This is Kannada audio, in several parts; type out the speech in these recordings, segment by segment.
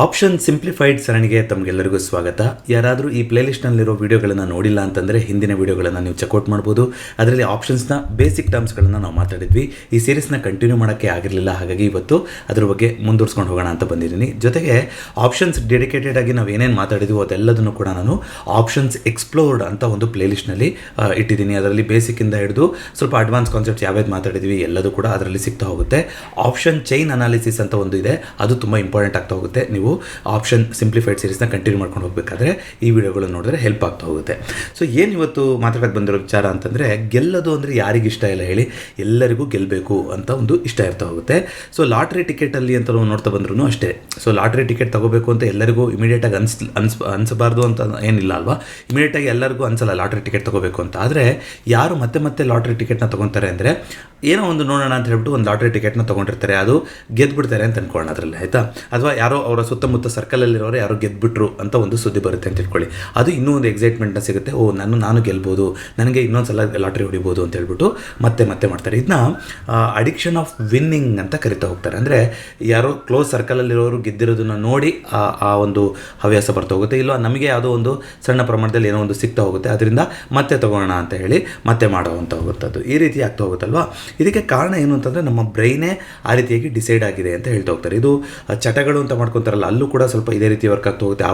ಆಪ್ಷನ್ ಸಿಂಪ್ಲಿಫೈಡ್ ಸರಣಿಗೆ ತಮಗೆಲ್ಲರಿಗೂ ಸ್ವಾಗತ. ಯಾರಾದರೂ ಈ ಪ್ಲೇಲಿಸ್ಟ್ನಲ್ಲಿರೋ ವೀಡಿಯೋಗಳನ್ನು ನೋಡಿಲ್ಲ ಅಂತಂದರೆ ಹಿಂದಿನ ವೀಡಿಯೋಗಳನ್ನು ನೀವು ಚೆಕ್ಔಟ್ ಮಾಡ್ಬೋದು. ಅದರಲ್ಲಿ ಆಪ್ಷನ್ಸ್ನ ಬೇಸಿಕ್ ಟರ್ಮ್ಸ್ಗಳನ್ನು ನಾವು ಮಾತಾಡಿದ್ವಿ. ಈ ಸೀರೀಸ್ನ ಕಂಟಿನ್ಯೂ ಮಾಡೋಕ್ಕೆ ಆಗಿರಲಿಲ್ಲ, ಹಾಗಾಗಿ ಇವತ್ತು ಅದ್ರ ಬಗ್ಗೆ ಮುಂದುವರ್ಸ್ಕೊಂಡು ಹೋಗೋಣ ಅಂತ ಬಂದಿದ್ದೀನಿ. ಜೊತೆಗೆ ಆಪ್ಷನ್ಸ್ ಡೆಡಿಕೇಟೆಡ್ ಆಗಿ ನಾವು ಏನೇನು ಮಾತಾಡಿದ್ವಿ ಅದೆಲ್ಲದನ್ನು ಕೂಡ ನಾನು ಆಪ್ಷನ್ಸ್ ಎಕ್ಸ್ಪ್ಲೋರ್ಡ್ ಅಂತ ಒಂದು ಪ್ಲೇಲಿಸ್ಟ್ನಲ್ಲಿ ಇಟ್ಟಿದ್ದೀನಿ. ಅದರಲ್ಲಿ ಬೇಸಿಕ್ಕಿಂದ ಹಿಡಿದು ಸ್ವಲ್ಪ ಅಡ್ವಾನ್ಸ್ ಕಾನ್ಸೆಪ್ಟ್ಸ್ ಯಾವ್ಯಾವ್ದು ಮಾತಾಡಿದ್ವಿ ಎಲ್ಲದೂ ಕೂಡ ಅದರಲ್ಲಿ ಸಿಗ್ತಾ ಹೋಗುತ್ತೆ. ಆಪ್ಷನ್ ಚೈನ್ ಅನಾಲಿಸಿಸ್ ಅಂತ ಒಂದು ಇದೆ, ಅದು ತುಂಬ ಇಂಪಾರ್ಟೆಂಟ್ ಆಗ್ತಾ ಹೋಗುತ್ತೆ. ನೀವು ಆಪ್ಷನ್ ಸಿಂಪ್ಲಿಫೈಡ್ ಸೀರೀಸ್ನ ಕಂಟಿನ್ಯೂ ಮಾಡ್ಕೊಂಡು ಹೋಗಬೇಕಾದ್ರೆ ಈ ವಿಡಿಯೋಗಳನ್ನು ನೋಡಿದ್ರೆ ಹೆಲ್ಪ್ ಆಗ್ತಾ ಹೋಗುತ್ತೆ. ಸೊ ಏನು ಇವತ್ತು ಮಾತಾಡೋಕ್ಕೆ ಬಂದಿರೋ ವಿಚಾರ ಅಂತಂದರೆ, ಗೆಲ್ಲೋದು ಅಂದರೆ ಯಾರಿಗೆ ಇಷ್ಟ ಇಲ್ಲ ಹೇಳಿ? ಎಲ್ಲರಿಗೂ ಗೆಲ್ಲಬೇಕು ಅಂತ ಒಂದು ಇಷ್ಟ ಇರ್ತಾ ಹೋಗುತ್ತೆ. ಸೊ ಲಾಟ್ರಿ ಟಿಕೆಟಲ್ಲಿ ಅಂತ ನಾವು ನೋಡ್ತಾ ಬಂದ್ರೂ ಅಷ್ಟೇ. ಸೊ ಲಾಟ್ರಿ ಟಿಕೆಟ್ ತೊಗೋಬೇಕು ಅಂತ ಎಲ್ಲರಿಗೂ ಇಮಿಡಿಯೇಟಾಗಿ ಅನಿಸಬಾರ್ದು ಅಂತ ಏನಿಲ್ಲ ಅಲ್ವಾ? ಇಮಿಡಿಯೇಟಾಗಿ ಎಲ್ಲರಿಗೂ ಅನಿಸಲ್ಲ ಲಾಟ್ರಿ ಟಿಕೆಟ್ ತೊಗೋಬೇಕು ಅಂತ. ಆದರೆ ಯಾರು ಮತ್ತೆ ಮತ್ತೆ ಲಾಟ್ರಿ ಟಿಕೆಟ್ನ ತೊಗೊತಾರೆ ಅಂದರೆ, ಏನೋ ಒಂದು ನೋಡೋಣ ಅಂತ ಹೇಳ್ಬಿಟ್ಟು ಒಂದು ಲಾಟ್ರಿ ಟಿಕೆಟ್ನ ತೊಗೊಂಡಿರ್ತಾರೆ, ಅದು ಗೆದ್ದುಬಿಡ್ತಾರೆ ಅಂತ ಅಂದ್ಕೊಳ್ಳೋಣ ಅದರಲ್ಲಿ, ಆಯಿತಾ? ಅಥವಾ ಯಾರೋ ಅವರ ಸುತ್ತಮುತ್ತ ಸರ್ಕಲಲ್ಲಿರೋರು ಯಾರೋ ಗೆದ್ದುಬಿಟ್ರು ಅಂತ ಒಂದು ಸುದ್ದಿ ಬರುತ್ತೆ ಅಂತ ಇಟ್ಕೊಳ್ಳಿ. ಅದು ಇನ್ನೂ ಒಂದು ಎಕ್ಸೈಟ್ಮೆಂಟ್ನ ಸಿಗುತ್ತೆ. ನಾನು ಗೆಲ್ಬೋದು, ನನಗೆ ಇನ್ನೊಂದು ಸಲ ಲಾಟ್ರಿ ಹೊಡಿಬೋದು ಅಂತ ಹೇಳ್ಬಿಟ್ಟು ಮತ್ತೆ ಮತ್ತೆ ಮಾಡ್ತಾರೆ. ಇದನ್ನ ಅಡಿಕ್ಷನ್ ಆಫ್ ವಿನ್ನಿಂಗ್ ಅಂತ ಕರಿತಾ ಹೋಗ್ತಾರೆ. ಅಂದರೆ ಯಾರೋ ಕ್ಲೋಸ್ ಸರ್ಕಲಲ್ಲಿರೋರು ಗೆದ್ದಿರೋದನ್ನು ನೋಡಿ ಆ ಒಂದು ಹವ್ಯಾಸ ಬರ್ತಾ ಹೋಗುತ್ತೆ. ಇಲ್ಲ ನಮಗೆ ಯಾವುದೋ ಒಂದು ಸಣ್ಣ ಪ್ರಮಾಣದಲ್ಲಿ ಏನೋ ಒಂದು ಸಿಗ್ತಾ ಹೋಗುತ್ತೆ, ಅದರಿಂದ ಮತ್ತೆ ತೊಗೊಳ್ಳೋಣ ಅಂತ ಹೇಳಿ ಮತ್ತೆ ಮಾಡೋವಂಥ ಹೋಗುತ್ತದು. ಈ ರೀತಿ ಆಗ್ತಾ ಹೋಗುತ್ತಲ್ವಾ? ಇದಕ್ಕೆ ಕಾರಣ ಏನು ಅಂತಂದರೆ, ನಮ್ಮ ಬ್ರೈನೇ ಆ ರೀತಿಯಾಗಿ ಡಿಸೈಡ್ ಆಗಿದೆ ಅಂತ ಹೇಳ್ತಾ ಹೋಗ್ತಾರೆ. ಇದು ಚಟಗಳು ಅಂತ ಮಾಡ್ಕೊತಾರಲ್ಲ, ಅಲ್ಲೂ ಕೂಡ ಸ್ವಲ್ಪ ಇದೇ ರೀತಿ ವರ್ಕ್ ಆಗ್ತಾ ಹೋಗುತ್ತೆ.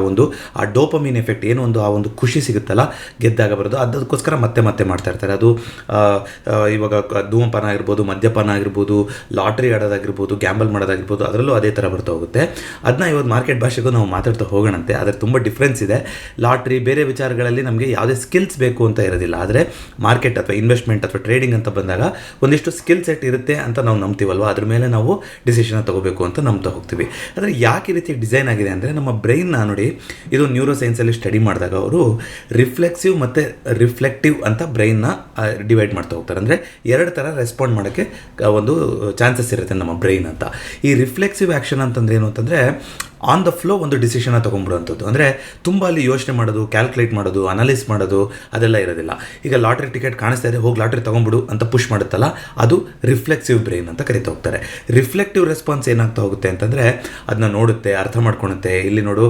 ಆ ಡೋಪಮೀನ್ ಎಫೆಕ್ಟ್ ಏನು ಒಂದು ಆ ಒಂದು ಖುಷಿ ಸಿಗುತ್ತಲ್ಲ ಗೆದ್ದಾಗ ಬರೋದು, ಅದಕ್ಕೋಸ್ಕರ ಮತ್ತೆ ಮತ್ತೆ ಮಾಡ್ತಾ ಇರ್ತಾರೆ. ಅದು ಇವಾಗ ಧೂಮಪಾನ ಆಗಿರ್ಬೋದು, ಮದ್ಯಪಾನ ಆಗಿರ್ಬೋದು, ಲಾಟ್ರಿ ಆಡೋದಾಗಿರ್ಬೋದು, ಗ್ಯಾಂಬಲ್ ಮಾಡೋದಾಗಿರ್ಬೋದು, ಅದರಲ್ಲೂ ಅದೇ ಥರ ಬರ್ತಾ ಹೋಗುತ್ತೆ. ಅದನ್ನ ಇವತ್ತು ಮಾರ್ಕೆಟ್ ಭಾಷೆಗೂ ನಾವು ಮಾತಾಡ್ತಾ ಹೋಗೋಣಂತೆ. ಅದರ ತುಂಬ ಡಿಫ್ರೆನ್ಸ್ ಇದೆ. ಲಾಟ್ರಿ ಬೇರೆ ವಿಚಾರಗಳಲ್ಲಿ ನಮಗೆ ಯಾವುದೇ ಸ್ಕಿಲ್ಸ್ ಬೇಕು ಅಂತ ಇರೋದಿಲ್ಲ, ಆದರೆ ಮಾರ್ಕೆಟ್ ಅಥವಾ ಇನ್ವೆಸ್ಟ್ಮೆಂಟ್ ಅಥವಾ ಟ್ರೇಡಿಂಗ್ ಅಂತ ಬಂದಾಗ ಒಂದಿಷ್ಟು ಸ್ಕಿಲ್ ಸೆಟ್ ಇರುತ್ತೆ ಅಂತ ನಾವು ನಂಬ್ತೀವಲ್ವ, ಅದ್ರ ಮೇಲೆ ನಾವು ಡಿಸಿಷನ್ ತಗೋಬೇಕು ಅಂತ ನಂಬ್ತಾ ಹೋಗ್ತೀವಿ. ಆದರೆ ಯಾಕೆ ಈ ರೀತಿ ಡಿಸೈನ್ ಆಗಿದೆ ಅಂದರೆ, ನಮ್ಮ ಬ್ರೈನ್ನ ನೋಡಿ, ಇದು ನ್ಯೂರೋ ಸೈನ್ಸಲ್ಲಿ ಸ್ಟಡಿ ಮಾಡಿದಾಗ ಅವರು ರಿಫ್ಲೆಕ್ಸಿವ್ ಮತ್ತು ರಿಫ್ಲೆಕ್ಟಿವ್ ಅಂತ ಬ್ರೈನ್ನ ಡಿವೈಡ್ ಮಾಡ್ತಾ ಹೋಗ್ತಾರೆ. ಅಂದರೆ ಎರಡು ಥರ ರೆಸ್ಪಾಂಡ್ ಮಾಡೋಕ್ಕೆ ಒಂದು ಚಾನ್ಸಸ್ ಇರುತ್ತೆ ನಮ್ಮ ಬ್ರೈನ್ ಅಂತ. ಈ ರಿಫ್ಲೆಕ್ಸಿವ್ ಆ್ಯಕ್ಷನ್ ಅಂತಂದ್ರೆ ಏನು ಅಂತಂದರೆ, ಆನ್ ದ ಫ್ಲೋ ಒಂದು ಡಿಸಿಷನ್ನ ತೊಗೊಂಡ್ಬಿಡುವಂಥದ್ದು. ಅಂದರೆ ತುಂಬ ಅಲ್ಲಿ ಯೋಚನೆ ಮಾಡೋದು, ಕ್ಯಾಲ್ಕುಲೇಟ್ ಮಾಡೋದು, ಅನಲೈಸ್ ಮಾಡೋದು ಅದೆಲ್ಲ ಇರೋದಿಲ್ಲ. ಈಗ ಲಾಟ್ರಿ ಟಿಕೆಟ್ ಕಾಣಿಸ್ತಾ ಇದೆ, ಹೋಗಿ ಲಾಟ್ರಿ ತೊಗೊಂಡ್ಬಿಡು ಅಂತ ಪುಷ್ ಮಾಡುತ್ತಲ್ಲ, ಅದು ರಿಫ್ಲೆಕ್ಸಿವ್ ಬ್ರೈನ್ ಅಂತ ಕರಿತಾ ಹೋಗ್ತಾರೆ. ರಿಫ್ಲೆಕ್ಟಿವ್ ರೆಸ್ಪಾನ್ಸ್ ಏನಾಗ್ತಾ ಹೋಗುತ್ತೆ ಅಂತಂದರೆ, ಅದನ್ನ ನೋಡುತ್ತೆ, ಅರ್ಥ ಮಾಡ್ಕೊಳುತ್ತೆ. ಇಲ್ಲಿ ನೋಡು,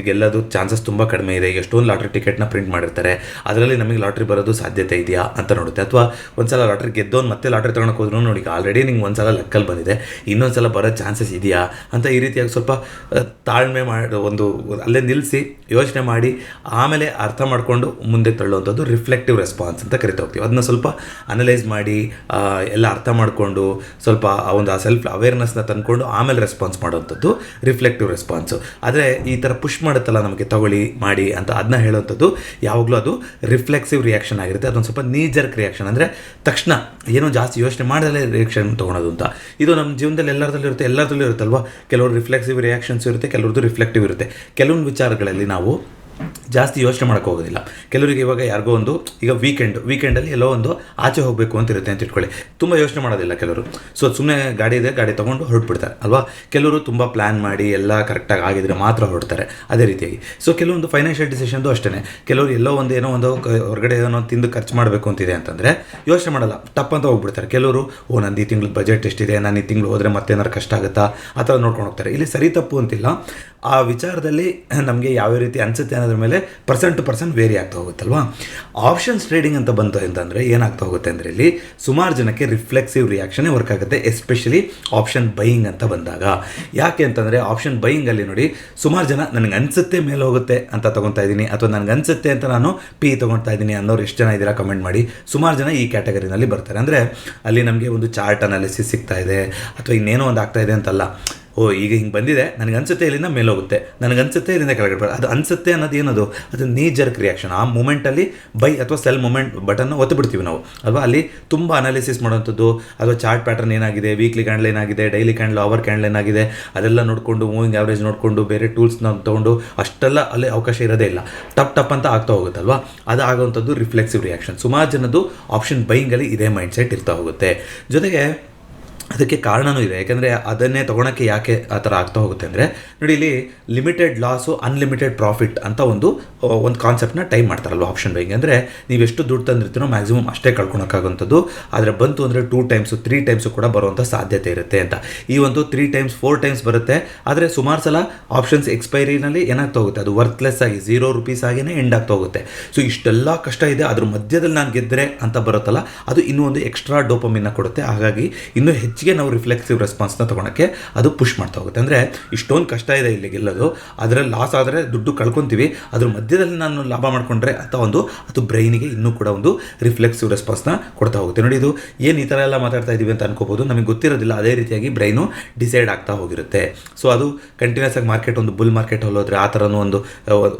ಗೆಲ್ಲೋದು ಚಾನ್ಸಸ್ ತುಂಬ ಕಡಿಮೆ ಇದೆ, ಎಷ್ಟೊಂದು ಲಾಟ್ರಿ ಟಿಕೆಟ್ನ ಪ್ರಿಂಟ್ ಮಾಡಿರ್ತಾರೆ, ಅದರಲ್ಲಿ ನಮಗೆ ಲಾಟ್ರಿ ಬರೋದು ಸಾಧ್ಯತೆ ಇದೆಯಾ ಅಂತ ನೋಡುತ್ತೆ. ಅಥವಾ ಒಂದ್ಸಲ ಲಾಟ್ರಿ ಗೆದ್ದೋನು ಮತ್ತೆ ಲಾಟ್ರಿ ತೊಗೊಳಕ್ಕೆ ಹೋದ್ರೂ ನೋಡಿ, ಆಲ್ರೆಡಿ ನಿಂಗೆ ಒಂದ್ಸಲ ಲೆಕ್ಕಲ್ಲಿ ಬಂದಿದೆ, ಇನ್ನೊಂದು ಸಲ ಬರೋ ಚಾನ್ಸಸ್ ಇದೆಯಾ ಅಂತ ಈ ರೀತಿಯಾಗಿ ಸ್ವಲ್ಪ ತಾಳ್ಮೆ ಮಾಡಿ ಒಂದು ಅಲ್ಲೇ ನಿಲ್ಲಿಸಿ ಯೋಚನೆ ಮಾಡಿ ಆಮೇಲೆ ಅರ್ಥ ಮಾಡಿಕೊಂಡು ಮುಂದೆ ತಳ್ಳುವಂಥದ್ದು ರಿಫ್ಲೆಕ್ಟಿವ್ ರೆಸ್ಪಾನ್ಸ್ ಅಂತ ಕರಿತಾ ಹೋಗ್ತೀವಿ. ಅದನ್ನ ಸ್ವಲ್ಪ ಅನಲೈಸ್ ಮಾಡಿ ಎಲ್ಲ ಅರ್ಥ ಮಾಡಿಕೊಂಡು ಸ್ವಲ್ಪ ಆ ಸೆಲ್ಫ್ ಅವೇರ್ನೆಸ್ನ ತಂದ್ಕೊಂಡು ಆಮೇಲೆ ರೆಸ್ಪಾನ್ಸ್ ಮಾಡೋವಂಥದ್ದು ರಿಫ್ಲೆಕ್ಟಿವ್ ರೆಸ್ಪಾನ್ಸು. ಆದರೆ ಈ ಥರ ಪುಷ್ ಮಾಡುತ್ತಲ್ಲ ನಮಗೆ ತಗೊಳ್ಳಿ ಮಾಡಿ ಅಂತ, ಅದನ್ನ ಹೇಳೋವಂಥದ್ದು ಯಾವಾಗಲೂ ಅದು ರಿಫ್ಲೆಕ್ಸಿವ್ ರಿಯಾಕ್ಷನ್ ಆಗಿರುತ್ತೆ. ಅದೊಂದು ಸ್ವಲ್ಪ ನೀಜರ್ಕ್ ರಿಯಾಕ್ಷನ್, ಅಂದರೆ ತಕ್ಷಣ ಏನೋ ಜಾಸ್ತಿ ಯೋಚನೆ ಮಾಡದಲ್ಲೇ ರಿಯಾಕ್ಷನ್ ತೊಗೊಳೋದು ಅಂತ. ಇದು ನಮ್ಮ ಜೀವನದಲ್ಲಿ ಎಲ್ಲರದಲ್ಲೂ ಇರುತ್ತಲ್ವ. ಕೆಲವರು ರಿಫ್ಲೆಕ್ಸಿವ್ ರಿಯಾಕ್ಷನ್ಸ್ ಇರುತ್ತೆ, ಕೆಲವ್ರದ್ದು ರಿಫ್ಲೆಕ್ಟಿವ್ ಇರುತ್ತೆ. ಕೆಲವೊಂದು ವಿಚಾರಗಳಲ್ಲಿ ನಾವು ಜಾಸ್ತಿ ಯೋಚನೆ ಮಾಡೋಕ್ಕೆ ಹೋಗೋದಿಲ್ಲ. ಕೆಲವರಿಗೆ ಇವಾಗ ಯಾರಿಗೋ ಒಂದು, ಈಗ ವೀಕೆಂಡಲ್ಲಿ ಎಲ್ಲೋ ಒಂದು ಆಚೆ ಹೋಗಬೇಕು ಅಂತ ಇರುತ್ತೆ ಅಂತ ಇಟ್ಕೊಳ್ಳಿ, ತುಂಬ ಯೋಚನೆ ಮಾಡೋದಿಲ್ಲ ಕೆಲವರು. ಸೊ ಸುಮ್ಮನೆ ಗಾಡಿ ತೊಗೊಂಡು ಹೊರಟ್ಬಿಡ್ತಾರೆ ಅಲ್ವಾ. ಕೆಲವರು ತುಂಬ ಪ್ಲ್ಯಾನ್ ಮಾಡಿ ಎಲ್ಲ ಕರೆಕ್ಟಾಗಿ ಆಗಿದ್ರೆ ಮಾತ್ರ ಹೊರಡ್ತಾರೆ. ಅದೇ ರೀತಿಯಾಗಿ ಸೊ ಕೆಲವೊಂದು ಫೈನಾನ್ಷಿಯಲ್ ಡಿಸಿಷನ್ದು ಅಷ್ಟೇ. ಕೆಲವರು ಎಲ್ಲೋ ಒಂದು ಏನೋ ಒಂದು ಹೊರಗಡೆ ಏನೋ ತಿಂದು ಖರ್ಚು ಮಾಡಬೇಕು ಅಂತಿದೆ ಅಂತಂದರೆ ಯೋಚನೆ ಮಾಡಲ್ಲ, ಟಪ್ ಅಂತ ಹೋಗ್ಬಿಡ್ತಾರೆ. ಕೆಲವರು ನಂದು ಈ ತಿಂಗಳು ಬಜೆಟ್ ಎಷ್ಟಿದೆ, ನಾನು ಈ ತಿಂಗಳು ಹೋದರೆ ಮತ್ತೇನಾರು ಕಷ್ಟ ಆಗುತ್ತಾ ಆ ಥರ ನೋಡ್ಕೊಂಡು ಹೋಗ್ತಾರೆ. ಇಲ್ಲಿ ಸರಿ ತಪ್ಪು ಅಂತಿಲ್ಲ, ಆ ವಿಚಾರದಲ್ಲಿ ನಮಗೆ ಯಾವ ರೀತಿ ಅನಿಸುತ್ತೆ ಅನ್ನೋದ್ರ ಮೇಲೆ ಪರ್ಸನ್ ಟು ಪರ್ಸನ್ ವೇರಿ ಆಗ್ತಾ ಹೋಗುತ್ತಲ್ವಾ. ಆಪ್ಷನ್ಸ್ ಟ್ರೇಡಿಂಗ್ ಅಂತ ಬಂತು ಅಂತಂದರೆ ಏನಾಗ್ತಾ ಹೋಗುತ್ತೆ ಅಂದರೆ, ಇಲ್ಲಿ ಸುಮಾರು ಜನಕ್ಕೆ ರಿಫ್ಲೆಕ್ಸಿವ್ ರಿಯಾಕ್ಷನೇ ವರ್ಕ್ ಆಗುತ್ತೆ, ಎಸ್ಪೆಷಲಿ ಆಪ್ಷನ್ ಬೈಯಿಂಗ್ ಅಂತ ಬಂದಾಗ. ಯಾಕೆ ಅಂತಂದರೆ, ಆಪ್ಷನ್ ಬೈಯಿಂಗಲ್ಲಿ ನೋಡಿ, ಸುಮಾರು ಜನ ನನಗೆ ಅನಿಸುತ್ತೆ ಮೇಲೆ ಹೋಗುತ್ತೆ ಅಂತ ತೊಗೊತಾ ಇದ್ದೀನಿ, ಅಥವಾ ನನಗೆ ಅನಿಸುತ್ತೆ ಅಂತ ನಾನು ಪಿ ತೊಗೊಳ್ತಾ ಇದ್ದೀನಿ ಅನ್ನೋರು ಎಷ್ಟು ಜನ ಇದ್ದೀರಾ ಕಮೆಂಟ್ ಮಾಡಿ. ಸುಮಾರು ಜನ ಈ ಕ್ಯಾಟಗರಿನಲ್ಲಿ ಬರ್ತಾರೆ. ಅಂದರೆ ಅಲ್ಲಿ ನಮಗೆ ಒಂದು ಚಾರ್ಟ್ ಅನಾಲಿಸಿಸ್ ಸಿಗ್ತಾ ಇದೆ, ಅಥವಾ ಇನ್ನೇನೋ ಒಂದು ಆಗ್ತಾ ಇದೆ ಅಂತಲ್ಲ. ಈಗ ಹಿಂಗೆ ಬಂದಿದೆ, ನನಗೆ ಅನಿಸುತ್ತೆ ಇಲ್ಲಿಂದ ಮೇಲೆ ಹೋಗುತ್ತೆ, ನನಗೆ ಅನಿಸುತ್ತೆ ಇಲ್ಲಿಂದ ಕೆಳಗಡೆ ಬರೋದು. ಅದು ಅನಿಸುತ್ತೆ ಅನ್ನೋದು ಏನದು, ಅದು ನೀಜರ್ಕ್ ರಿಯಾಕ್ಷನ್. ಆ ಮೂಮೆಂಟಲ್ಲಿ ಬೈ ಅಥವಾ ಸೆಲ್ ಮೂಮೆಂಟ್ ಬಟನ್ನ ಒತ್ತಿಬಿಡ್ತೀವಿ ನಾವು ಅಲ್ವಾ. ಅಲ್ಲಿ ತುಂಬ ಅನಾಲಿಸಿಸ್ ಮಾಡೋವಂಥದ್ದು, ಅಥವಾ ಚಾರ್ಟ್ ಪ್ಯಾಟರ್ನ್ ಏನಾಗಿದೆ, ವೀಕ್ಲಿ ಕ್ಯಾಂಡಲ್ ಏನಾಗಿದೆ, ಡೈಲಿ ಕ್ಯಾಂಡಲ್, ಅವರ್ ಕ್ಯಾಂಡಲ್ ಏನಾಗಿದೆ, ಅದೆಲ್ಲ ನೋಡಿಕೊಂಡು, ಮೂವಿಂಗ್ ಆವ್ರೇಜ್ ನೋಡಿಕೊಂಡು, ಬೇರೆ ಟೂಲ್ಸ್ನ ತೊಗೊಂಡು ಅಷ್ಟೆಲ್ಲ ಅಲ್ಲಿ ಅವಕಾಶ ಇರೋದೇ ಇಲ್ಲ. ಟಪ್ ಅಂತ ಆಗ್ತಾ ಹೋಗುತ್ತಲ್ವಾ. ಅದು ಆಗೋವಂಥದ್ದು ರಿಫ್ಲೆಕ್ಸಿವ್ ರಿಯಾಕ್ಷನ್. ಸುಮಾರು ಜನದ್ದು ಆಪ್ಷನ್ ಬೈಯಿಂಗಲ್ಲಿ ಇದೇ ಮೈಂಡ್ಸೆಟ್ ಇರ್ತಾ ಹೋಗುತ್ತೆ. ಜೊತೆಗೆ ಅದಕ್ಕೆ ಕಾರಣವೂ ಇದೆ. ಯಾಕೆಂದರೆ ಅದನ್ನೇ ತೊಗೊಳಕ್ಕೆ ಯಾಕೆ ಆ ಥರ ಆಗ್ತಾ ಹೋಗುತ್ತೆ ಅಂದರೆ, ನೋಡಿ, ಇಲ್ಲಿ ಲಿಮಿಟೆಡ್ ಲಾಸು ಅನ್ಲಿಮಿಟೆಡ್ ಪ್ರಾಫಿಟ್ ಅಂತ ಒಂದು ಒಂದು ಕಾನ್ಸೆಪ್ಟ್ನ ಟೈಮ್ ಮಾಡ್ತಾರಲ್ವ ಆಪ್ಷನ್ ಬೈಯಿಂಗ್. ಅಂದರೆ ನೀವು ಎಷ್ಟು ದುಡ್ಡು ತಂದಿರ್ತೀನೋ ಮ್ಯಾಕ್ಸಿಮಮ್ ಅಷ್ಟೇ ಕಳ್ಕೊಳಕ್ಕಾಗುವಂಥದ್ದು. ಆದರೆ ಬಂತು ಅಂದರೆ 2 ಟೈಮ್ಸು 3 ಟೈಮ್ಸು ಕೂಡ ಬರುವಂಥ ಸಾಧ್ಯತೆ ಇರುತ್ತೆ ಅಂತ. ಈ ಒಂದು 3 ಟೈಮ್ಸ್ 4 ಟೈಮ್ಸ್ ಬರುತ್ತೆ. ಆದರೆ ಸುಮಾರು ಸಲ ಆಪ್ಷನ್ಸ್ ಎಕ್ಸ್ಪೈರಿನಲ್ಲಿ ಏನಾಗ್ತಾ ಹೋಗುತ್ತೆ, ಅದು ವರ್ತ್ಲೆಸ್ ಆಗಿ ₹0 ಆಗಿಯೇ ಎಂಡ್ ಆಗ್ತಾ ಹೋಗುತ್ತೆ. ಸೊ ಇಷ್ಟೆಲ್ಲ ಕಷ್ಟ ಇದೆ, ಅದ್ರ ಮಧ್ಯದಲ್ಲಿ ನಾನು ಗೆದ್ದರೆ ಅಂತ ಬರುತ್ತಲ್ಲ, ಅದು ಇನ್ನೂ ಒಂದು ಎಕ್ಸ್ಟ್ರಾ ಡೋಪಮಿನ್ನ ಕೊಡುತ್ತೆ. ಹಾಗಾಗಿ ಇನ್ನೂ ಹೆಚ್ಚಿಗೆ ನಾವು ರಿಫ್ಲೆಕ್ಸಿವ್ ರೆಸ್ಪಾನ್ಸ್ನ ತೊಗೊಳಕ್ಕೆ ಅದು ಪುಷ್ ಮಾಡ್ತಾ ಹೋಗುತ್ತೆ. ಅಂದರೆ ಇಷ್ಟೊಂದು ಕಷ್ಟ ಇದೆ ಇಲ್ಲಿ ಗೆಲ್ಲೋದು, ಅದರಲ್ಲಿ ಲಾಸ್ ಆದರೆ ದುಡ್ಡು ಕಳ್ಕೊತೀವಿ, ಅದ್ರ ಮಧ್ಯದಲ್ಲಿ ನಾನು ಲಾಭ ಮಾಡಿಕೊಂಡ್ರೆ ಅಂತ ಅದು ಬ್ರೈನಿಗೆ ಇನ್ನೂ ಕೂಡ ಒಂದು ರಿಫ್ಲೆಕ್ಸಿವ್ ರೆಸ್ಪಾನ್ಸ್ನ ಕೊಡ್ತಾ ಹೋಗುತ್ತೆ. ನೋಡಿ, ಇದು ಏನು ಈ ಥರ ಎಲ್ಲ ಮಾತಾಡ್ತಾ ಇದ್ದೀವಿ ಅಂತ ಅನ್ಕೋಬೋದು, ನಮಗೆ ಗೊತ್ತಿರೋದಿಲ್ಲ. ಅದೇ ರೀತಿಯಾಗಿ ಬ್ರೈನು ಡಿಸೈಡ್ ಆಗ್ತಾ ಹೋಗಿರುತ್ತೆ. ಸೊ ಅದು ಕಂಟಿನ್ಯೂಸ್ ಆಗಿ ಮಾರ್ಕೆಟ್, ಒಂದು ಬುಲ್ ಮಾರ್ಕೆಟ್ ಹೋದ್ರೆ ಆ ಥರನೂ ಒಂದು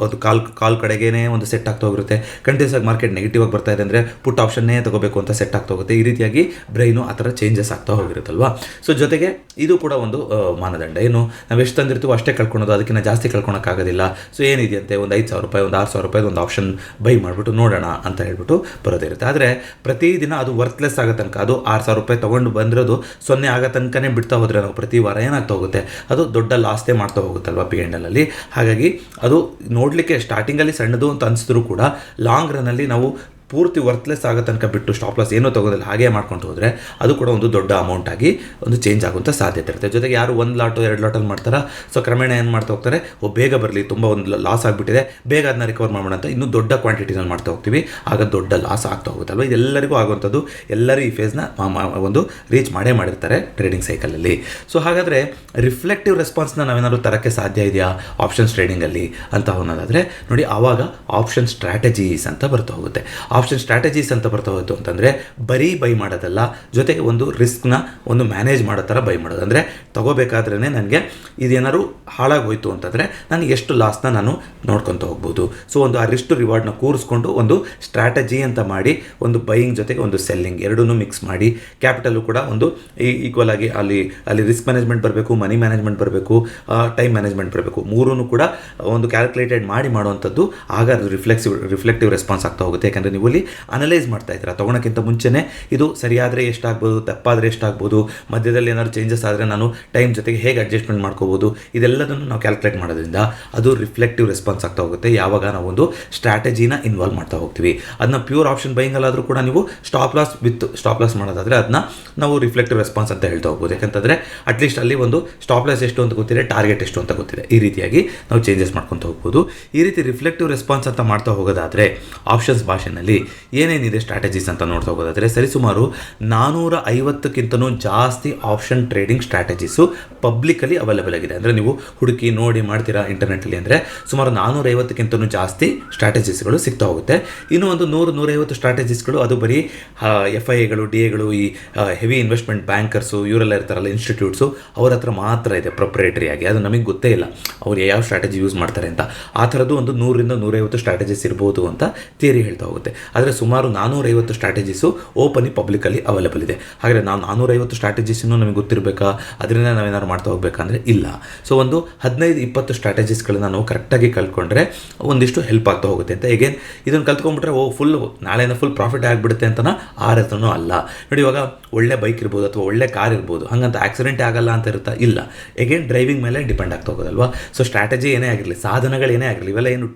ಕಾಲ್ ಕಡೆಗೇನೆ ಒಂದು ಸೆಟ್ ಆಗ್ತಾ ಹೋಗಿರುತ್ತೆ. ಕಂಟಿನ್ಯೂಸ್ ಆಗಿ ಮಾರ್ಕೆಟ್ ನೆಗೆಟಿವ್ ಆಗಿ ಬರ್ತಾ ಇದೆ ಅಂದರೆ ಪುಟ್ ಆಪ್ಷನ್ನೇ ತಗೋಬೇಕು ಅಂತ ಸೆಟ್ ಆಗ್ತಾ ಹೋಗುತ್ತೆ. ಈ ರೀತಿಯಾಗಿ ಬ್ರೈನು ಆ ಥರ ಚೇಂಜಸ್ ಆಗ್ತಾ ಹೋಗಿರುತ್ತಲ್ವಾ. ಸೊ ಜೊತೆಗೆ ಇದು ಕೂಡ ಒಂದು ಮಾನದಂಡ. ಏನು, ನಾವು ಎಷ್ಟು ತಂದಿರ್ತೀವೋ ಅಷ್ಟೇ ಕಳ್ಕೊಳೋದು, ಅದಕ್ಕಿಂತ ಜಾಸ್ತಿ ಕಳ್ಕೊಳಕ್ಕಾಗೋದಿಲ್ಲ. ಸೊ ಏನಿದೆಯಂತೆ, ಒಂದು ₹5,000 ಒಂದು ₹6,000 ಒಂದು ಆಪ್ಷನ್ ಬೈ ಮಾಡಿಬಿಟ್ಟು ನೋಡೋಣ ಅಂತ ಹೇಳ್ಬಿಟ್ಟು ಬರೋದಿರುತ್ತೆ. ಆದರೆ ಪ್ರತಿದಿನ ಅದು ವರ್ತ್ಲೆಸ್ ಆಗೋ ತನಕ, ಅದು ₹6,000 ತೊಗೊಂಡು ಬಂದಿರೋದು 0 ಆಗೋ ತನಕನೇ ಬಿಡ್ತಾ ಹೋದರೆ ನಾವು ಪ್ರತಿ ವಾರ ಏನಾಗ್ತಾ ಹೋಗುತ್ತೆ, ಅದು ದೊಡ್ಡ ಲಾಸ್ಟೇ ಮಾಡ್ತಾ ಹೋಗುತ್ತಲ್ವ P&L. ಹಾಗಾಗಿ ಅದು ನೋಡಲಿಕ್ಕೆ ಸ್ಟಾರ್ಟಿಂಗಲ್ಲಿ ಸಣ್ಣದು ಅಂತ ಅನಿಸಿದ್ರು ಕೂಡ ಲಾಂಗ್ ರನ್ನಲ್ಲಿ ನಾವು ಪೂರ್ತಿ ವರ್ತ್ಲೆಸ್ ಆಗೋ ತನಕ ಬಿಟ್ಟು ಸ್ಟಾಪ್ ಲಾಸ್ ಏನೋ ತಗೋದಿಲ್ಲ ಹಾಗೆ ಮಾಡ್ಕೊಂಡು ಹೋದರೆ ಅದು ಕೂಡ ಒಂದು ದೊಡ್ಡ ಅಮೌಂಟ್ ಆಗಿ ಒಂದು ಚೇಂಜ್ ಆಗುವಂಥ ಸಾಧ್ಯತೆ ಇರುತ್ತೆ. ಜೊತೆಗೆ ಯಾರು 1 ಲಾಟು 2 ಲಾಟಲ್ಲಿ ಮಾಡ್ತಾರೆ, ಸೊ ಕ್ರಮೇಣ ಏನು ಮಾಡ್ತಾ ಹೋಗ್ತಾರೆ, ಬೇಗ ಬರಲಿ, ತುಂಬ ಒಂದು ಲಾಸ್ ಆಗಿಬಿಟ್ಟಿದೆ, ಬೇಗ ಅದನ್ನ ರಿಕವರ್ ಮಾಡೋಣ ಅಂತ ಇನ್ನೂ ದೊಡ್ಡ ಕ್ವಾಂಟಿಟಿನಲ್ಲಿ ಮಾಡ್ತಾ ಹೋಗ್ತೀವಿ, ಆಗ ದೊಡ್ಡ ಲಾಸ್ ಆಗ್ತಾ ಹೋಗುತ್ತಲ್ವ. ಇದೆಲ್ಲರಿಗೂ ಆಗುವಂಥದ್ದು, ಎಲ್ಲರೂ ಈ ಫೇಸ್ನ ಒಂದು ರೀಚ್ ಮಾಡಿರ್ತಾರೆ ಟ್ರೇಡಿಂಗ್ ಸೈಕಲಲ್ಲಿ. ಸೊ ಹಾಗಾದರೆ ರಿಫ್ಲೆಕ್ಟಿವ್ ರೆಸ್ಪಾನ್ಸ್ನ ನಾವೇನಾದ್ರು ತರೋಕ್ಕೆ ಸಾಧ್ಯ ಇದೆಯಾ ಆಪ್ಷನ್ಸ್ ಟ್ರೇಡಿಂಗಲ್ಲಿ ಅಂತ ಅನ್ನೋದಾದರೆ ನೋಡಿ, ಆವಾಗ ಆಪ್ಷನ್ ಸ್ಟ್ರಾಟಜೀಸ್ ಅಂತ ಬರ್ತಾ ಹೋಗುತ್ತೆ. ಆಪ್ಷನ್ ಸ್ಟ್ರಾಟಜೀಸ್ ಅಂತ ಬರ್ತಾ ಹೋಯ್ತು ಅಂತಂದರೆ ಬರೀ ಬೈ ಮಾಡೋದಲ್ಲ, ಜೊತೆಗೆ ಒಂದು ರಿಸ್ಕ್ನ ಒಂದು ಮ್ಯಾನೇಜ್ ಮಾಡೋ ಥರ ಬೈ ಮಾಡೋದು. ಅಂದರೆ ತಗೋಬೇಕಾದ್ರೇ ನನಗೆ ಇದೇನಾದ್ರು ಹಾಳಾಗೋಯ್ತು ಅಂತಂದರೆ ನಾನು ಎಷ್ಟು ಲಾಸ್ನ ನಾನು ನೋಡ್ಕೊತ ಹೋಗ್ಬೋದು. ಸೊ ಒಂದು ಆ ರಿಸ್ಟ್ ರಿವಾರ್ಡ್ನ ಕೂರಿಸ್ಕೊಂಡು ಒಂದು ಸ್ಟ್ರಾಟಜಿ ಅಂತ ಮಾಡಿ, ಒಂದು ಬೈಯಿಂಗ್ ಜೊತೆಗೆ ಒಂದು ಸೆಲ್ಲಿಂಗ್ ಎರಡನ್ನೂ ಮಿಕ್ಸ್ ಮಾಡಿ, ಕ್ಯಾಪಿಟಲು ಕೂಡ ಒಂದು ಈಕ್ವಲ್ ಆಗಿ ಅಲ್ಲಿ ರಿಸ್ಕ್ ಮ್ಯಾನೇಜ್ಮೆಂಟ್ ಬರಬೇಕು, ಮನಿ ಮ್ಯಾನೇಜ್ಮೆಂಟ್ ಬರಬೇಕು, ಟೈಮ್ ಮ್ಯಾನೇಜ್ಮೆಂಟ್ ಬರಬೇಕು, ಮೂರೂ ಕೂಡ ಒಂದು ಕ್ಯಾಲ್ಕುಲೇಟೆಡ್ ಮಾಡುವಂಥದ್ದು. ಆಗ ಅದು ರಿಫ್ಲೆಕ್ಟಿವ್ ರೆಸ್ಪಾನ್ಸ್ ಆಗ್ತಾ ಹೋಗುತ್ತೆ. ಯಾಕಂದರೆ ನೀವು ಅಲ್ಲಿ ಅನಲೈಸ್ ಮಾಡ್ತಾ ಇದ್ದೀರಾ, ತೊಗೊಳಕ್ಕಿಂತ ಮುಂಚೆನೇ ಇದು ಸರಿಯಾದರೆ ಎಷ್ಟಾಗ್ಬೋದು, ತಪ್ಪಾದರೆ ಎಷ್ಟಾಗ್ಬೋದು, ಮಧ್ಯದಲ್ಲಿ ಏನಾದ್ರು ಚೇಂಜಸ್ ಆದರೆ ನಾನು ಟೈಮ್ ಜೊತೆಗೆ ಹೇಗೆ ಅಡ್ಜಸ್ಟ್ಮೆಂಟ್ ಮಾಡ್ಕೋಬೋದು, ಇದೆಲ್ಲದನ್ನು ನಾವು ಕ್ಯಾಲ್ಕುಲೇಟ್ ಮಾಡೋದ್ರಿಂದ ಅದು ರಿಫ್ಲೆಕ್ಟಿವ್ ರೆಸ್ಪಾನ್ಸ್ ಆಗ್ತಾ ಹೋಗುತ್ತೆ. ಯಾವಾಗ ನಾವು ಒಂದು ಸ್ಟ್ರಾಟಜಿನ ಇನ್ವಾಲ್ವ್ ಮಾಡ್ತಾ ಹೋಗ್ತೀವಿ. ಅದನ್ನ ಪ್ಯೂರ್ ಆಪ್ಷನ್ ಬೈಯಿಂಗಲ್ಲಾದರೂ ಕೂಡ ನೀವು ಸ್ಟಾಪ್ ಲಾಸ್ ಮಾಡೋದಾದರೆ ಅದನ್ನ ನಾವು ರಿಫ್ಲೆಕ್ಟಿವ್ ರೆಸ್ಪಾನ್ಸ್ ಅಂತ ಹೇಳ್ತಾ ಹೋಗ್ಬೋದು. ಯಾಕಂತಂದರೆ ಅಟ್ಲೀಸ್ಟ್ ಅಲ್ಲಿ ಒಂದು ಸ್ಟಾಪ್ ಲಾಸ್ ಎಷ್ಟು ಅಂತ ಗೊತ್ತಿದೆ, ಟಾರ್ಗೆಟ್ ಎಷ್ಟು ಅಂತ ಗೊತ್ತಿದೆ. ಈ ರೀತಿಯಾಗಿ ನಾವು ಚೇಂಜಸ್ ಮಾಡ್ಕೊತ ಹೋಗ್ಬೋದು. ಈ ರೀತಿ ರಿಫ್ಲೆಕ್ಟಿವ್ ರೆಸ್ಪಾನ್ಸ್ ಅಂತ ಮಾಡ್ತಾ ಹೋಗೋದಾದರೆ ಆಪ್ಷನ್ಸ್ ಭಾಷೆನಲ್ಲಿ ಏನೇನಿದೆ ಸ್ಟ್ರಾಟಜೀಸ್ ಅಂತ ನೋಡ್ತಾ ಹೋಗೋದಾದರೆ ಸರಿಸುಮಾರು 450ಕ್ಕಿಂತನೂ ಜಾಸ್ತಿ ಆಪ್ಷನ್ ಟ್ರೇಡಿಂಗ್ ಸ್ಟ್ರಾಟಜೀಸು ಪಬ್ಲಿಕಲ್ಲಿ ಅವೈಲೇಬಲ್ ಆಗಿದೆ. ಅಂದರೆ ನೀವು ಹುಡುಕಿ ನೋಡಿ ಮಾಡ್ತೀರಾ ಇಂಟರ್ನೆಟ್ಟಲ್ಲಿ ಅಂದರೆ ಸುಮಾರು 450ಕ್ಕಿಂತನೂ ಜಾಸ್ತಿ ಸ್ಟ್ರಾಟಜೀಸ್ಗಳು ಸಿಗ್ತಾ ಹೋಗುತ್ತೆ. ಇನ್ನೂ ಒಂದು 100-150 ಸ್ಟ್ರಾಟಜೀಸ್ಗಳು ಅದು ಬರೀ FIAಗಳು, DAಗಳು, ಈ ಹೆವಿ ಇನ್ವೆಸ್ಟ್ಮೆಂಟ್ ಬ್ಯಾಂಕರ್ಸು ಇವರೆಲ್ಲ ಇರ್ತಾರಲ್ಲ ಇನ್ಸ್ಟಿಟ್ಯೂಟ್ಸು, ಅವ್ರ ಹತ್ರ ಮಾತ್ರ ಇದೆ ಪ್ರೊಪ್ರೈಟರಿ ಆಗಿ. ಅದು ನಮಗೆ ಗೊತ್ತೇ ಇಲ್ಲ ಅವ್ರು ಯಾವ ಸ್ಟ್ರಾಟಜಿ ಯೂಸ್ ಮಾಡ್ತಾರೆ ಅಂತ. ಆ ಥರದ್ದು ಒಂದು 100-150 ಸ್ಟ್ರಾಟಜೀಸ್ ಇರ್ಬೋದು ಅಂತ ಥಿಯರಿ ಹೇಳ್ತಾ ಹೋಗುತ್ತೆ. ಆದರೆ ಸುಮಾರು 450 ಸ್ಟ್ರಾಟಜೀಸು ಓಪನಿ ಪಬ್ಲಿಕಲ್ಲಿ ಅವೈಲೇಬಲ್ ಇದೆ. ಹಾಗೆ ನಾವು 450 ಸ್ಟ್ರಾಟಜೀಸನ್ನು ನಮಗೆ ಗೊತ್ತಿರಬೇಕಾ, ಅದರಿಂದ ನಾವೇನಾದ್ರು ಮಾಡ್ತಾ ಹೋಗ್ಬೇಕಂದ್ರೆ ಇಲ್ಲ. ಸೊ ಒಂದು 15-20 ಸ್ಟ್ರಾಟಜೀಸ್ಗಳನ್ನ ನಾವು ಕರೆಕ್ಟಾಗಿ ಕಲ್ತ್ಕೊಂಡ್ರೆ ಒಂದಿಷ್ಟು ಹೆಲ್ಪ್ ಆಗ್ತಾ ಹೋಗುತ್ತೆ ಅಂತ. ಹೇಗೆ ಇದನ್ನು ಕಲ್ತ್ಕೊಂಡ್ಬಿಟ್ರೆ ನಾಳೆನ ಫುಲ್ ಪ್ರಾಫಿಟ್ ಆಗಿಬಿಡುತ್ತೆ ಅಂತ ಆರತನೂ ಅಲ್ಲ. ನೋಡಿ, ಇವಾಗ ಒಳ್ಳೆ ಬೈಕ್ ಇರ್ಬೋದು ಅಥವಾ ಒಳ್ಳೆ ಕಾರ್ ಇರ್ಬೋದು, ಹಾಗಂತ ಆಕ್ಸಿಡೆಂಟ್ ಆಗಲ್ಲ ಅಂತ ಇರುತ್ತಾ? ಇಲ್ಲ. ಎಗೇನ್ ಡ್ರೈವಿಂಗ್ ಮೇಲೆ ಡಿಪೆಂಡ್ ಆಗ್ತಾ ಹೋಗೋದಲ್ವಾ. ಸೊ ಸ್ಟ್ರಾಟಜಿ ಏನೇ ಆಗಿರಲಿ, ಸಾಧನಗಳು ಏನೇ ಆಗಿರಲಿ, ಇವೆಲ್ಲ ಏನು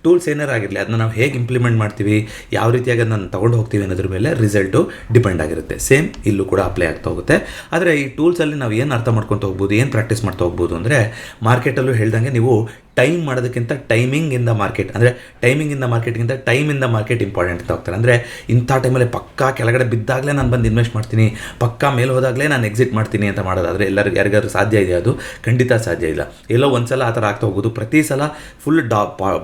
ಟೂಲ್ಸ್ ಏನಾರು ಆಗಿರಲಿ, ಅದನ್ನ ನಾವು ಹೇಗೆ ಇಂಪ್ಲಿಮೆಂಟ್ ಮಾಡ್ತೀವಿ, ಯಾವ ರೀತಿಯಾಗಿ ಅದನ್ನು ತಗೊಂಡು ಹೋಗ್ತೀವಿ ಅನ್ನೋದ್ರ ಮೇಲೆ ರಿಸಲ್ಟು ಡಿಪೆಂಡ್ ಆಗಿರುತ್ತೆ. ಸೇಮ್ ಇಲ್ಲೂ ಕೂಡ ಅಪ್ಲೈ ಆಗ್ತಾ ಹೋಗುತ್ತೆ. ಆದರೆ ಈ ಟೂಲ್ಸಲ್ಲಿ ನಾವು ಏನು ಅರ್ಥ ಮಾಡ್ಕೊತ ಹೋಗ್ಬೋದು, ಏನು ಪ್ರಾಕ್ಟೀಸ್ ಮಾಡ್ತಾ ಹೋಗ್ಬೋದು ಅಂದರೆ, ಮಾರ್ಕೆಟಲ್ಲೂ ಹೇಳ್ದಂಗೆ ನೀವು ಟೈಮ್ ಮಾಡೋದಕ್ಕಿಂತ ಟೈಮಿಂಗ್ ಇನ್ ದ ಮಾರ್ಕೆಟ್, ಅಂದರೆ ಟೈಮಿಂಗ್ ಇನ್ ದ ಮಾರ್ಕೆಟ್ಗಿಂತ time in the market important ಅಂತ ಹೋಗ್ತಾರೆ. ಅಂದರೆ ಇಂಥ ಟೈಮಲ್ಲಿ ಪಕ್ಕಾ ಕೆಳಗಡೆ ಬಿದ್ದಾಗಲೇ ನಾನು ಬಂದು ಇನ್ವೆಸ್ಟ್ ಮಾಡ್ತೀನಿ, ಪಕ್ಕಾ ಮೇಲೆ ಹೋದಾಗಲೇ ನಾನು ಎಕ್ಸಿಟ್ ಮಾಡ್ತೀನಿ ಅಂತ ಮಾಡೋದಾದರೆ ಯಾರಿಗಾದ್ರೂ ಸಾಧ್ಯ ಇದೆ? ಅದು ಖಂಡಿತ ಸಾಧ್ಯ ಇಲ್ಲ. ಎಲ್ಲೋ ಒಂದು ಸಲ ಆ ಥರ ಆಗ್ತಾ ಹೋಗೋದು, ಪ್ರತಿ ಸಲ ಫುಲ್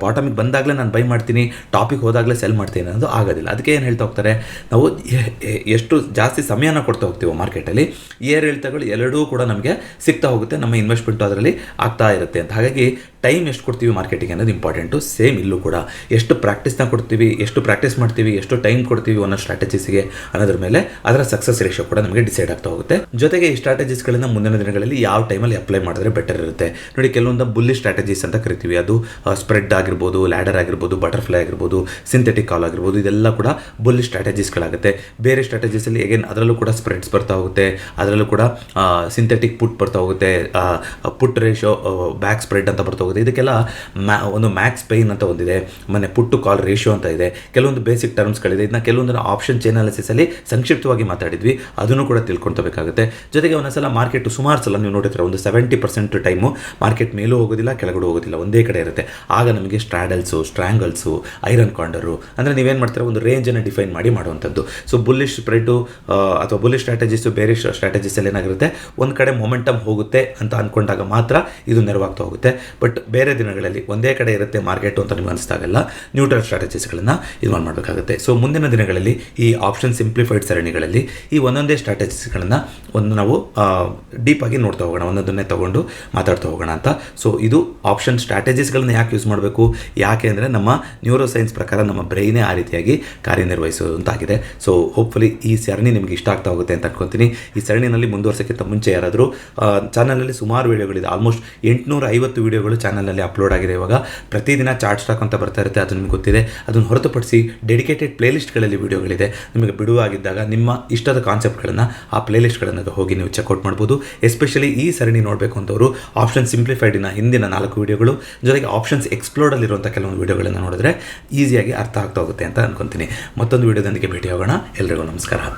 ಬಾಟಮಿಗೆ ಬಂದಾಗಲೇ ನಾನು ಬೈ ಮಾಡ್ತೀನಿ, ಟಾಪಿಗೆ ಹೋದಾಗಲೇ ಸೆಲ್ ಮಾಡ್ತೀನಿ ಅನ್ನೋದು ಆಗೋದಿಲ್ಲ. ಅದಕ್ಕೆ ಏನು ಹೇಳ್ತಾ ಹೋಗ್ತಾರೆ, ನಾವು ಎಷ್ಟು ಜಾಸ್ತಿ ಸಮಯನ ಕೊಡ್ತಾ ಹೋಗ್ತೀವೋ ಮಾರ್ಕೆಟಲ್ಲಿ, ಏರಿಳಿತಗಳು ಎರಡೂ ಕೂಡ ನಮಗೆ ಸಿಗ್ತಾ ಹೋಗುತ್ತೆ, ನಮ್ಮ ಇನ್ವೆಸ್ಟ್ಮೆಂಟು ಅದರಲ್ಲಿ ಆಗ್ತಾ ಇರುತ್ತೆ ಅಂತ. ಹಾಗಾಗಿ ಟೈಮ್ ಎಷ್ಟು ಕೊಡ್ತೀವಿ ಮಾರ್ಕೆಟಿಗೆ ಅನ್ನೋದು ಇಂಪಾರ್ಟೆಂಟು. ಸೇಮ್ ಇಲ್ಲೂ ಕೂಡ ಎಷ್ಟು ಪ್ರಾಕ್ಟೀಸ್ನ ಕೊಡ್ತೀವಿ, ಎಷ್ಟು ಪ್ರಾಕ್ಟೀಸ್ ಮಾಡ್ತೀವಿ, ಎಷ್ಟು ಟೈಮ್ ಕೊಡ್ತೀವಿ ಅನ್ನೋ ಸ್ಟ್ರಾಟಜೀಸ್ಗೆ ಅನ್ನೋದ್ರ ಮೇಲೆ ಅದರ ಸಕ್ಸಸ್ ರೇಷಿಯೋ ಕೂಡ ನಮಗೆ ಡಿಸೈಡ್ ಆಗ್ತಾ ಹೋಗುತ್ತೆ. ಜೊತೆಗೆ ಈ ಸ್ಟ್ರಾಟಜೀಸ್ಗಳನ್ನ ಮುಂದಿನ ದಿನಗಳಲ್ಲಿ ಯಾವ ಟೈಮಲ್ಲಿ ಅಪ್ಲೈ ಮಾಡಿದ್ರೆ ಬೆಟರ್ ಇರುತ್ತೆ. ನೋಡಿ, ಕೆಲವೊಂದು ಬುಲ್ಲಿ ಸ್ಟ್ರಾಟಜೀಸ್ ಅಂತ ಕರಿತೀವಿ. ಅದು ಸ್ಪ್ರೆಡ್ ಆಗಿರ್ಬೋದು, ಲ್ಯಾಡರ್ ಆಗಿರ್ಬೋದು, ಬಟರ್ಫ್ಲೈ ಆಗಿರ್ಬೋದು, ಸಿಂಥೆಟಿಕ್ ಕಾಲ್ ಆಗಿರ್ಬೋದು, ಇದೆಲ್ಲ ಕೂಡ ಬುಲ್ಲಿ ಸ್ಟ್ರಾಟಜೀಸ್ಗಳಾಗುತ್ತೆ. ಬೇರೆ ಸ್ಟ್ರಾಟಜೀಸಲ್ಲಿ ಎಗೇನ್ ಅದರಲ್ಲೂ ಕೂಡ ಸ್ಪ್ರೆಡ್ಸ್ ಬರ್ತಾ ಹೋಗುತ್ತೆ, ಅದರಲ್ಲೂ ಕೂಡ ಸಿಂಥೆಟಿಕ್ ಪುಟ್ ಬರ್ತಾ ಹೋಗುತ್ತೆ, ಪುಟ್ ರೇಷಿಯೋ ಬ್ಯಾಕ್ ಸ್ಪ್ರೆಡ್ ಅಂತ ಬರ್ತಾ ಹೋಗುತ್ತೆ. ಇದಕ್ಕೆಲ್ಲ ಒಂದು ಮ್ಯಾಕ್ಸ್ ಪೇಯ್ನ್ ಅಂತ ಒಂದಿದೆ, ಮೊನ್ನೆ ಪುಟ್ ಟು ಕಾಲ್ ರೇಷಿಯೋ ಅಂತ ಇದೆ, ಕೆಲವೊಂದು ಬೇಸಿಕ್ ಟರ್ಮ್ಸ್ಗಳಿದೆ. ಇದನ್ನ ಕೆಲವೊಂದನ್ನು ಆಪ್ಷನ್ ಚೈನ್ ಅನಾಲಿಸಿಸಲ್ಲಿ ಸಂಕ್ಷಿಪ್ತವಾಗಿ ಮಾತಾಡಿದ್ವಿ, ಅದನ್ನು ಕೂಡ ತಿಳ್ಕೊಳ್ತಬೇಕಾಗುತ್ತೆ. ಜೊತೆಗೆ ಒಂದೊಂದ್ಸಲ ಮಾರ್ಕೆಟ್ ಸುಮಾರು ಸಲ ನೀವು ನೋಡಿದ್ರೆ ಒಂದು 70% ಟೈಮು ಮಾರ್ಕೆಟ್ ಮೇಲೂ ಹೋಗೋದಿಲ್ಲ, ಕೆಳಗಡೆ ಹೋಗೋದಿಲ್ಲ, ಒಂದೇ ಕಡೆ ಇರುತ್ತೆ. ಆಗ ನಮಗೆ ಸ್ಟ್ರಾಡಲ್ಸು, ಸ್ಟ್ರ್ಯಾಂಗಲ್ಸು, ಐರನ್ ಕಾರ್ಡರು ಅಂದರೆ ನೀವೇನು ಮಾಡ್ತೀರಾ, ಒಂದು ರೇಂಜನ್ನು ಡಿಫೈನ್ ಮಾಡಿ ಮಾಡುವಂಥದ್ದು. ಸೊ ಬುಲ್ಲಿಶ್ ಸ್ಪ್ರೆಡ್ಡು ಅಥವಾ ಬುಲ್ಲಿಶ್ ಸ್ಟ್ರಾಟಜಿಸು, ಬೇರೆ ಸ್ಟ್ರಾಟಜಿಸಲ್ಲಿ ಏನಾಗಿರುತ್ತೆ, ಒಂದು ಕಡೆ ಮೊಮೆಂಟಮ್ ಹೋಗುತ್ತೆ ಅಂತ ಅಂದ್ಕೊಂಡಾಗ ಮಾತ್ರ ಇದು ನೆರವಾಗ್ತಾ ಹೋಗುತ್ತೆ. ಬಟ್ ಬೇರೆ ದಿನಗಳಲ್ಲಿ ಒಂದೇ ಕಡೆ ಇರುತ್ತೆ ಮಾರ್ಕೆಟು ಅಂತ ನಿಮ್ಗೆ ಅನಿಸ್ದಾಗೆಲ್ಲ ನ್ಯೂಟ್ರಲ್ ಸ್ಟ್ರಾಟಜಿಸ್ಗಳನ್ನು ಇದು ಮಾಡಬೇಕಾಗುತ್ತೆ. ಸೊ ಮುಂದಿನ ದಿನಗಳಲ್ಲಿ ಈ ಆಪ್ಷನ್ ಸಿಂಪ್ಲಿಫೈಡ್ ಸರಣಿಗಳಲ್ಲಿ ಈ ಒಂದೊಂದೇ ಸ್ಟ್ರಾಟಜಿಸ್ಗಳನ್ನು ನಾವು ಡೀಪಾಗಿ ನೋಡ್ತಾ ಹೋಗೋಣ, ಒಂದೊಂದನ್ನೇ ತೊಗೊಂಡು ಮಾತಾಡ್ತಾ ಹೋಗೋಣ ಅಂತ. ಸೊ ಇದು ಆಪ್ಷನ್ ಸ್ಟ್ರಾಟಜಿಸ್ಗಳನ್ನ ಯಾಕೆ ಯೂಸ್ ಮಾಡಬೇಕು, ಯಾಕೆ ಅಂದರೆ ನಮ್ಮ ನ್ಯೂರೋ ಸೈನ್ಸ್ ಪ್ರಕಾರ ನಮ್ಮ ಬ್ರೈನೇ ಆ ರೀತಿಯಾಗಿ ಕಾರ್ಯನಿರ್ವಹಿಸೋದು ಅಂತಾಗಿದೆ. ಸೊ ಹೋಪ್ಫುಲಿ ಈ ಸರಣಿ ನಿಮಗೆ ಇಷ್ಟ ಆಗ್ತಾ ಹೋಗುತ್ತೆ ಅಂತ ಅನ್ಕೊತೀನಿ. ಈ ಸರಣಿನಲ್ಲಿ ಮುಂದುವರ್ಸೋಕ್ಕಿಂತ ಮುಂಚೆ ಯಾರಾದರೂ ಚಾನಲಲ್ಲಿ ಸುಮಾರು ವೀಡಿಯೋಗಳಿದೆ, ಆಲ್ಮೋಸ್ಟ್ 850 ವೀಡಿಯೋಗಳು ಚಾನಲಲ್ಲಿ ಅಪ್ಲೋಡ್ ಆಗಿದೆ. ಇವಾಗ ಪ್ರತಿದಿನ ಚಾರ್ಟ್ ಸ್ಟಾಕ್ ಅಂತ ಬರ್ತಾ ಇರುತ್ತೆ, ಅದು ನಿಮಗೆ ಗೊತ್ತಿದೆ. ಅದನ್ನು ಹೊರತುಪಡಿಸಿ ಡೆಡಿಕೇಟೆಡ್ ಪ್ಲೇಲಿಸ್ಟ್ಗಳಲ್ಲಿ ವೀಡಿಯೋಗಳಿದೆ. ನಿಮಗೆ ಬಿಡುವಾಗಿದ್ದಾಗ ನಿಮ್ಮ ಇಷ್ಟದ ಕಾನ್ಸೆಪ್ಟ್ಗಳನ್ನು ಆ ಪ್ಲೇಲಿಸ್ಟ್ಗಳನ್ನು ಹೋಗಿ ನೀವು ಚೆಕ್ಔಟ್ ಮಾಡ್ಬೋದು. ಎಸ್ಪೆಷಲಿ ಈ ಸರಣಿ ನೋಡಬೇಕು ಅಂತವರು ಆಪ್ಷನ್ ಸಿಂಪ್ಲಿಫೈಡಿನ ಹಿಂದಿನ 4 ವೀಡಿಯೋಗಳು ಜೊತೆಗೆ ಆಪ್ಷನ್ಸ್ ಎಕ್ಸ್ಪ್ಲೋರ್ಡಲ್ಲಿರುವಂಥ ಕೆಲವೊಂದು ವೀಡಿಯೋಗಳನ್ನು ನೋಡಿದ್ರೆ ಈಸಿಯಾಗಿ ಅರ್ಥ ಆಗ್ತಾ ಹೋಗುತ್ತೆ ಅಂತ ಅನ್ಕೊತೀನಿ. ಮತ್ತೊಂದು ವೀಡಿಯೋದೊಂದಿಗೆ ಭೇಟಿ ಹೋಗೋಣ. ಎಲ್ರಿಗೂ ನಮಸ್ಕಾರ.